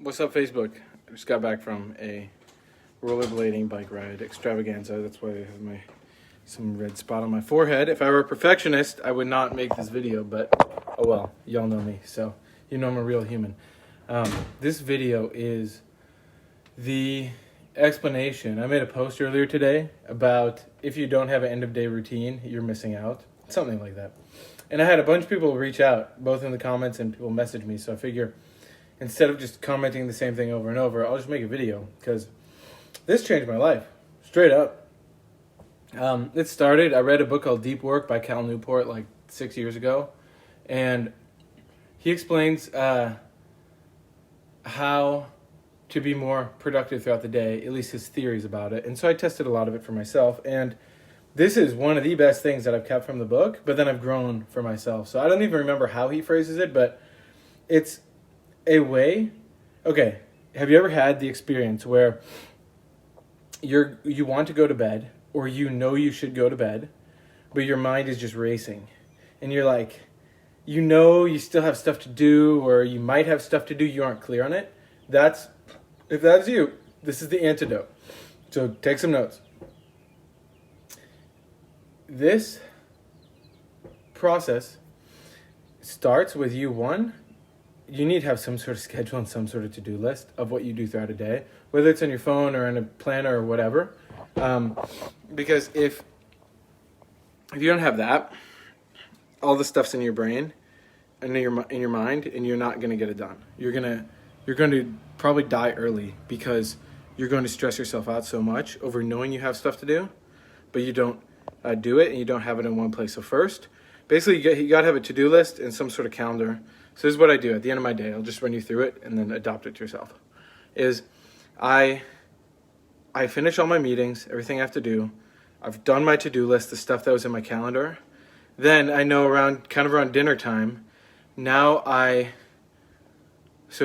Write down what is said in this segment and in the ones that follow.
What's up, Facebook? I just got back from a rollerblading bike ride extravaganza. That's why I have some red spot on my forehead. If I were a perfectionist, I would not make this video, but oh well, y'all know me, so you know I'm a real human. This video is the explanation. I made a post earlier today about if you don't have an end of day routine, you're missing out. Something like that. And I had a bunch of people reach out, both in the comments and people message me, so I figure instead of just commenting the same thing over and over, I'll just make a video because this changed my life, straight up. It started, I read a book called Deep Work by Cal Newport like 6 years ago, and he explains how to be more productive throughout the day, at least his theories about it. And so I tested a lot of it for myself, and this is one of the best things that I've kept from the book, but then I've grown for myself. So I don't even remember how he phrases it, but it's a way. Okay, have you ever had the experience where you want to go to bed, or you know you should go to bed, but your mind is just racing, and you're like, you know you still have stuff to do, or you might have stuff to do, you aren't clear on it? If that's you, this is the antidote. So take some notes. This process starts with you need to have some sort of schedule and some sort of to-do list of what you do throughout a day, whether it's on your phone or in a planner or whatever. Because if you don't have that, all the stuff's in your brain and in your mind, and you're not going to get it done. You're going to probably die early because you're going to stress yourself out so much over knowing you have stuff to do, but you don't do it, and you don't have it in one place. So first, basically, you got to have a to-do list and some sort of calendar. So this is what I do at the end of my day. I'll just run you through it and then adopt it to yourself. Is I finish all my meetings, everything I have to do. I've done my to-do list, the stuff that was in my calendar. Then I know around dinner time, so a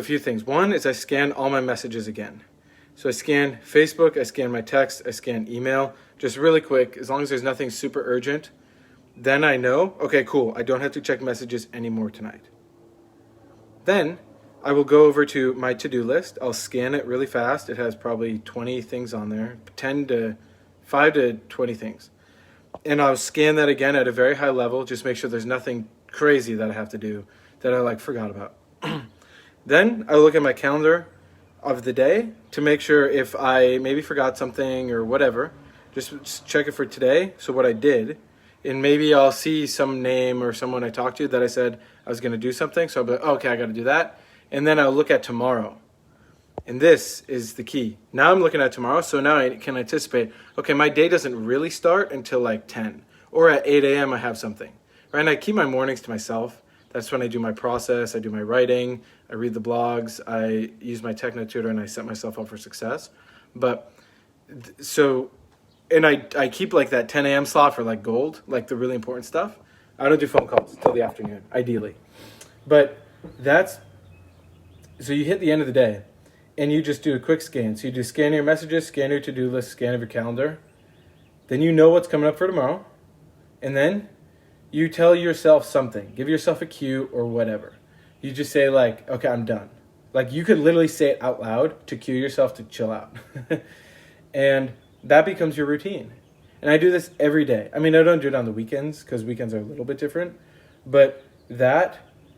few things. One is I scan all my messages again. So I scan Facebook, I scan my text, I scan email, just really quick, as long as there's nothing super urgent. Then I know, okay, cool, I don't have to check messages anymore tonight. Then I will go over to my to-do list. I'll scan it really fast. It has probably 20 things on there, 5 to 20 things. And I'll scan that again at a very high level, just make sure there's nothing crazy that I have to do that I forgot about. Then I look at my calendar of the day to make sure if I maybe forgot something or whatever, just check it for today, so what I did. And maybe I'll see some name or someone I talked to that I said I was going to do something. So I'll be like, oh, okay, I got to do that. And then I'll look at tomorrow. And this is the key. Now I'm looking at tomorrow, so now I can anticipate, okay, my day doesn't really start until like 10. Or at 8 a.m. I have something. Right? And I keep my mornings to myself. That's when I do my process, I do my writing, I read the blogs, I use my Techno Tutor, and I set myself up for success. And I keep like that 10 a.m. slot for like gold, like the really important stuff. I don't do phone calls until the afternoon, ideally. But so you hit the end of the day, and you just do a quick scan. So you do scan your messages, scan your to-do list, scan your calendar. Then you know what's coming up for tomorrow. And then you tell yourself something. Give yourself a cue or whatever. You just say like, okay, I'm done. Like you could literally say it out loud to cue yourself to chill out. And that becomes your routine. And I do this every day. I mean, I don't do it on the weekends because weekends are a little bit different. But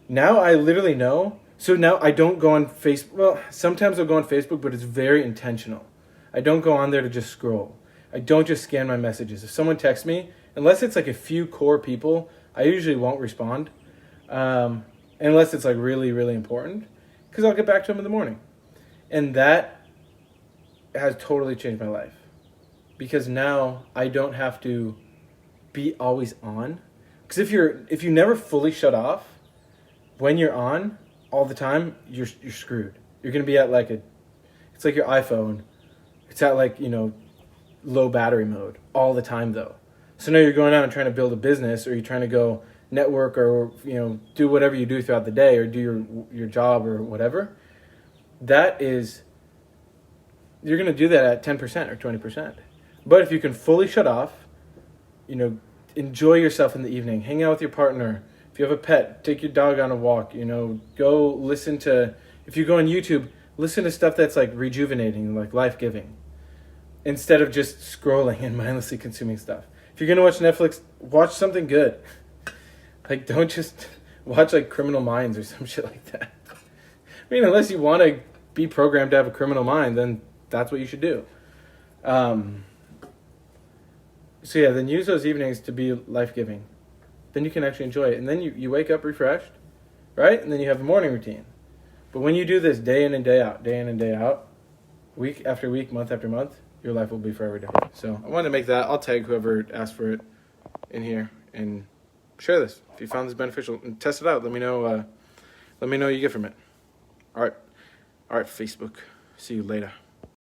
now I literally know. So now I don't go on Facebook. Well, sometimes I'll go on Facebook, but it's very intentional. I don't go on there to just scroll. I don't just scan my messages. If someone texts me, unless it's like a few core people, I usually won't respond. Unless it's like really, really important, because I'll get back to them in the morning. And that has totally changed my life. Because now I don't have to be always on. Because if you never fully shut off, when you're on all the time, you're screwed. You're going to be at it's like your iPhone. It's at low battery mode all the time though. So now you're going out and trying to build a business, or you're trying to go network, or do whatever you do throughout the day, or do your job or whatever. You're going to do that at 10% or 20%. But if you can fully shut off, enjoy yourself in the evening, hang out with your partner. If you have a pet, take your dog on a walk, go listen to, if you go on YouTube, Listen to stuff that's like rejuvenating, like life-giving, instead of just scrolling and mindlessly consuming stuff. If you're gonna watch Netflix, watch something good. Like, don't just watch like Criminal Minds or some shit like that. I mean, unless you want to be programmed to have a criminal mind, then that's what you should do. So yeah, then use those evenings to be life-giving. Then you can actually enjoy it. And then you wake up refreshed, right? And then you have a morning routine. But when you do this day in and day out, week after week, month after month, your life will be forever different. So I wanted to make that. I'll tag whoever asked for it in here and share this if you found this beneficial and test it out. Let me know. Let me know what you get from it. All right, Facebook. See you later.